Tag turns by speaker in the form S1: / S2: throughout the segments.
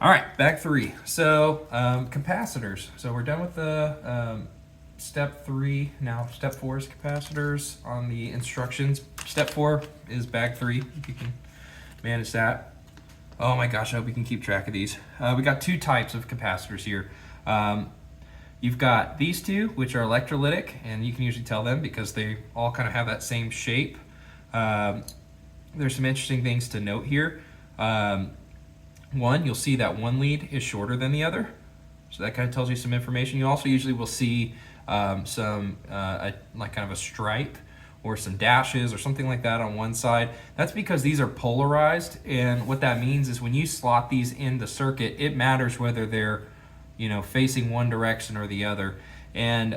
S1: All right, back three. So capacitors. So we're done with the step three. Now step four is capacitors on the instructions. Step four is bag three, if you can manage that. Oh my gosh, I hope we can keep track of these. We got two types of capacitors here. You've got these two, which are electrolytic, and you can usually tell them because they all kind of have that same shape. There's some interesting things to note here. One, you'll see that one lead is shorter than the other. So that kind of tells you some information. You also usually will see like kind of a stripe or some dashes or something like that on one side. That's because these are polarized, and what that means is when you slot these in the circuit, it matters whether they're facing one direction or the other. And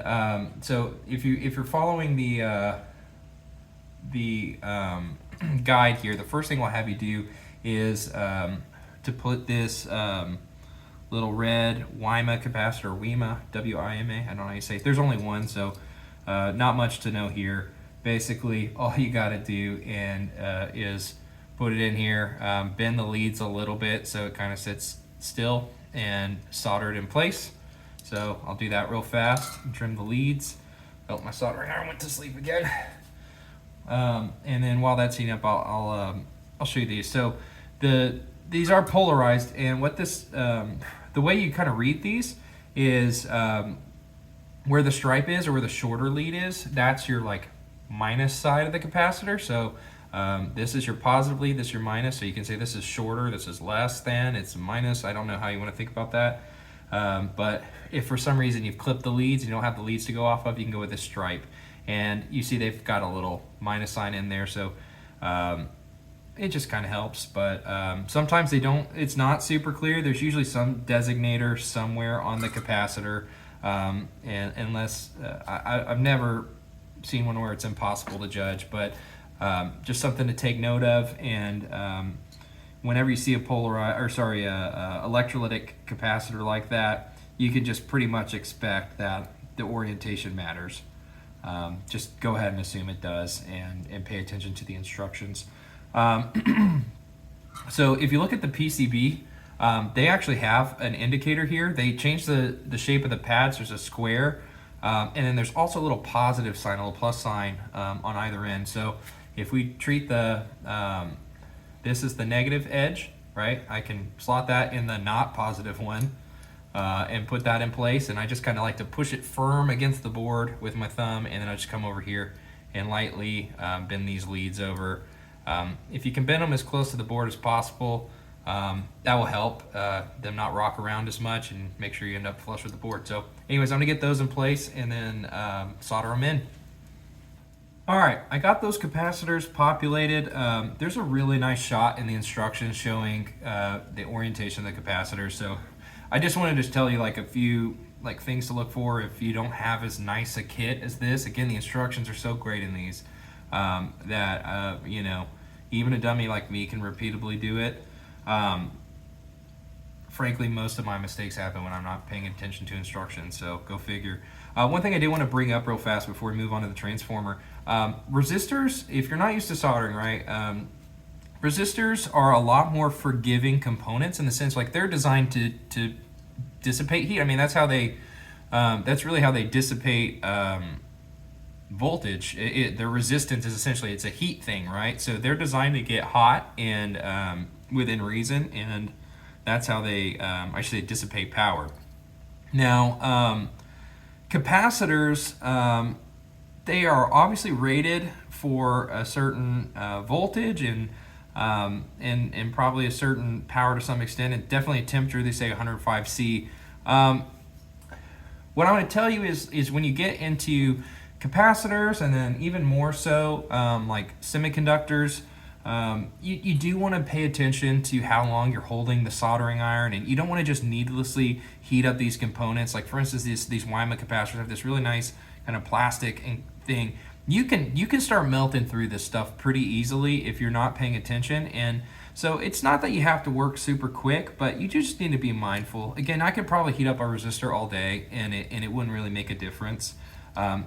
S1: so if you're following the guide here, the first thing we'll have you do is to put this little red WIMA capacitor, WIMA, W-I-M-A, I don't know how you say it. There's only one, so not much to know here. Basically, all you got to do is put it in here, bend the leads a little bit so it kind of sits still, and solder it in place. So I'll do that real fast and trim the leads. Oh, my soldering iron went to sleep again. And then while that's heating up, I'll show you these. So these are polarized, and what this the way you kind of read these is where the stripe is or where the shorter lead is. That's your like minus side of the capacitor. So this is your positive lead, this is your minus. So you can say this is shorter, this is less than, it's minus. I don't know how you want to think about that. But if for some reason you've clipped the leads, you don't have the leads to go off of, you can go with this stripe. And you see they've got a little minus sign in there, so it just kind of helps. But sometimes they don't, it's not super clear. There's usually some designator somewhere on the capacitor, and unless I've never seen one where it's impossible to judge, but just something to take note of. And whenever you see a electrolytic capacitor like that, you can just pretty much expect that the orientation matters. Just go ahead and assume it does, and pay attention to the instructions. So if you look at the PCB, they actually have an indicator here. They changed the shape of the pads. There's a square, and then there's also a little positive sign, a little plus sign on either end. So if we treat this is the negative edge, right? I can slot that in the not positive one and put that in place, and I just kind of like to push it firm against the board with my thumb, and then I just come over here and lightly bend these leads over. If you can bend them as close to the board as possible, that will help them not rock around as much and make sure you end up flush with the board. So anyways, I'm gonna get those in place and then solder them in. All right, I got those capacitors populated. There's a really nice shot in the instructions showing the orientation of the capacitors. So I just wanted to tell you like a few things to look for if you don't have as nice a kit as this. Again, the instructions are so great in these that even a dummy like me can repeatably do it. Frankly, most of my mistakes happen when I'm not paying attention to instructions, so go figure. One thing I do want to bring up real fast before we move on to the transformer. Resistors, if you're not used to soldering, right, resistors are a lot more forgiving components in the sense like they're designed to dissipate heat. I mean, that's how they, that's really how they dissipate voltage. Their resistance is essentially, it's a heat thing, right? So they're designed to get hot and within reason, and that's how they, I should say, dissipate power. Now, capacitors, they are obviously rated for a certain voltage and probably a certain power to some extent, and definitely a temperature. They say 105 C. What I want to tell you is when you get into capacitors, and then even more so like semiconductors, you do want to pay attention to how long you're holding the soldering iron, and you don't want to just needlessly heat up these components. Like for instance, these WIMA capacitors have this really nice kind of plastic thing. You can start melting through this stuff pretty easily if you're not paying attention. And so it's not that you have to work super quick, but you just need to be mindful. Again, I could probably heat up a resistor all day and it wouldn't really make a difference.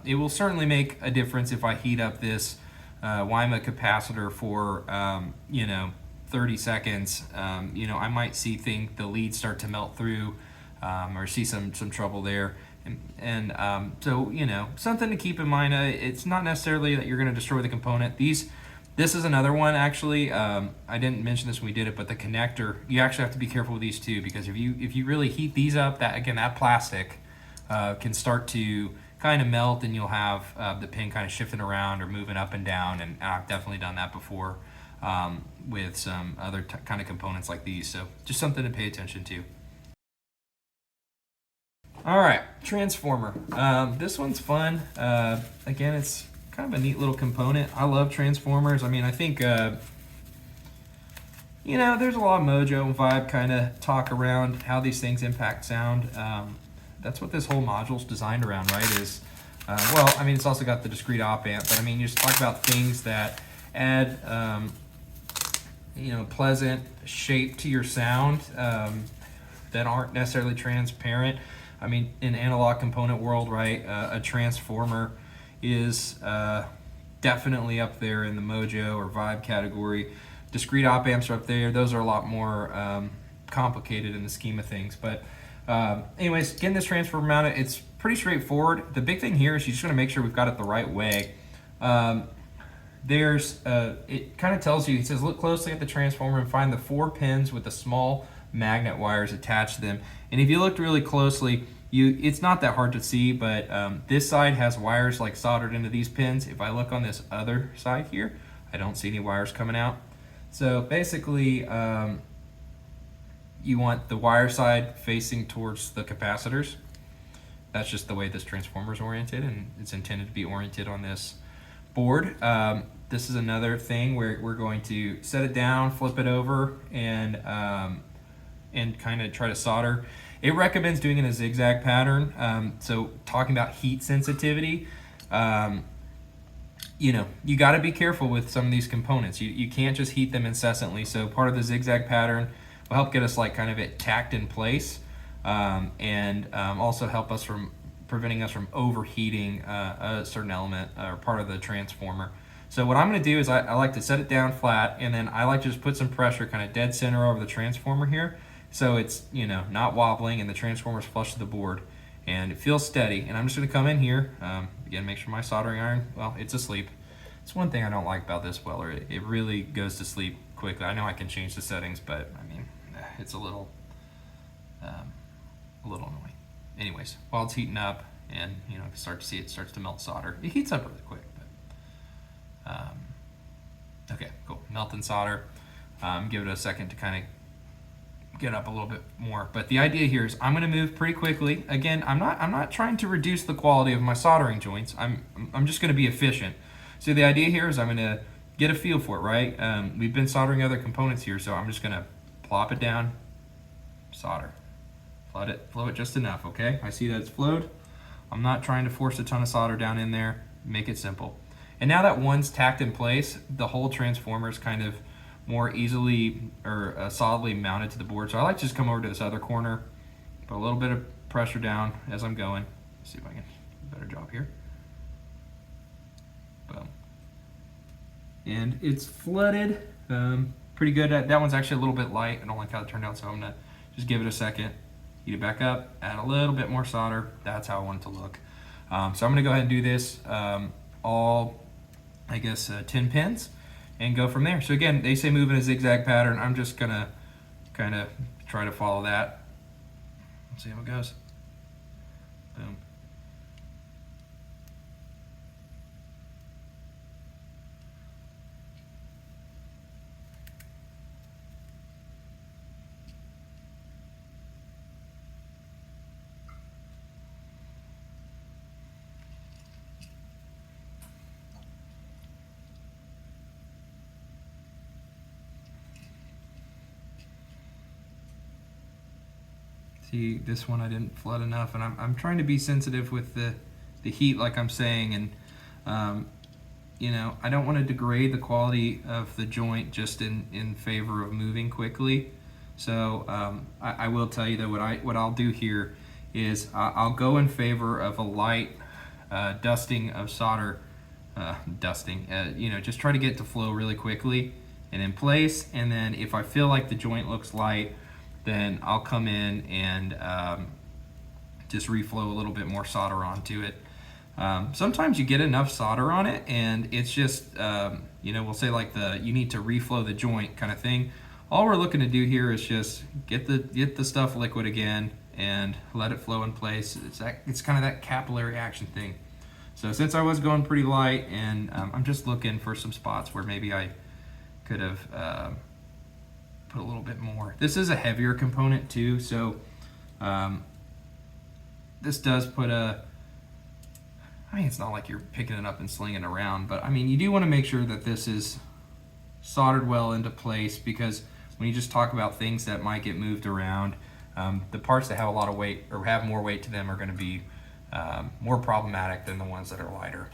S1: It will certainly make a difference if I heat up this WIMA capacitor for 30 seconds, you know, I might see the leads start to melt through, or see some trouble there. So, you know, something to keep in mind. It's not necessarily that you're going to destroy the component. This is another one, actually. I didn't mention this when we did it, but the connector, you actually have to be careful with these too, because if you really heat these up, that plastic can start to kind of melt, and you'll have the pin kind of shifting around or moving up and down. And I've definitely done that before with some other kind of components like these. So just something to pay attention to. All right, transformer. This one's fun. Again, it's kind of a neat little component. I love transformers. I mean, I think, you know, there's a lot of mojo and vibe kind of talk around how these things impact sound. That's what this whole module's designed around, right? Well, I mean, it's also got the discrete op amp, but I mean, you just talk about things that add, you know, pleasant shape to your sound that aren't necessarily transparent. I mean, in analog component world, right, a transformer is definitely up there in the mojo or vibe category. Discrete op amps are up there. Those are a lot more complicated in the scheme of things. But anyways, getting this transformer mounted, it's pretty straightforward. The big thing here is you just want to make sure we've got it the right way. It kind of tells you, it says look closely at the transformer and find the 4 pins with the small magnet wires attached to them. And if you looked really closely, it's not that hard to see, but this side has wires like soldered into these pins. If I look on this other side here, I don't see any wires coming out. So basically, you want the wire side facing towards the capacitors. That's just the way this transformer is oriented, and it's intended to be oriented on this board. This is another thing where we're going to set it down, flip it over, and kind of try to solder. It recommends doing it in a zigzag pattern. So talking about heat sensitivity, you know, you got to be careful with some of these components. You can't just heat them incessantly. So part of the zigzag pattern will help get us like kind of it tacked in place, and also help us from preventing us from overheating a certain element or part of the transformer. So what I'm going to do is I like to set it down flat, and then I like to just put some pressure kind of dead center over the transformer here, so it's, you know, not wobbling and the transformer's flush to the board and it feels steady. And I'm just going to come in here, again, make sure my soldering iron, well, it's asleep. It's one thing I don't like about this welder. It really goes to sleep quickly. I know I can change the settings, but I mean, it's a little annoying. Anyways, while it's heating up, and you know, you start to see it starts to melt solder. It heats up really quick, but okay, cool. Melt and solder. Give it a second to kind of get up a little bit more. But the idea here is I'm going to move pretty quickly. Again, I'm not trying to reduce the quality of my soldering joints. I'm just going to be efficient. So the idea here is I'm going to get a feel for it, right? We've been soldering other components here, so I'm just going to plop it down, solder, flow it just enough. Okay, I see that it's flowed. I'm not trying to force a ton of solder down in there. Make it simple. And now that one's tacked in place, the whole transformer is kind of more easily or solidly mounted to the board. So I like to just come over to this other corner, put a little bit of pressure down as I'm going. Let's see if I can do a better job here. Boom. And it's flooded pretty good. That one's actually a little bit light. I don't like how it turned out, so I'm gonna just give it a second, heat it back up, add a little bit more solder. That's how I want it to look. So I'm gonna go ahead and do this all, I guess, 10 pins, and go from there. So again, they say move in a zigzag pattern. I'm just gonna kind of try to follow that. Let's see how it goes. Boom. See, this one I didn't flood enough, and I'm trying to be sensitive with the heat, like I'm saying, and you know, I don't want to degrade the quality of the joint just in favor of moving quickly. So I will tell you that what I'll do here is I'll go in favor of a light dusting of solder, you know, just try to get it to flow really quickly and in place. And then if I feel like the joint looks light, then I'll come in and just reflow a little bit more solder onto it. Sometimes you get enough solder on it and it's just, you know, we'll say like you need to reflow the joint kind of thing. All we're looking to do here is just get the stuff liquid again and let it flow in place. It's kind of that capillary action thing. So since I was going pretty light, and I'm just looking for some spots where maybe I could have put a little bit more. This is a heavier component too, so this does put I mean, it's not like you're picking it up and slinging it around, but I mean, you do want to make sure that this is soldered well into place, because when you just talk about things that might get moved around, the parts that have a lot of weight or have more weight to them are going to be more problematic than the ones that are lighter.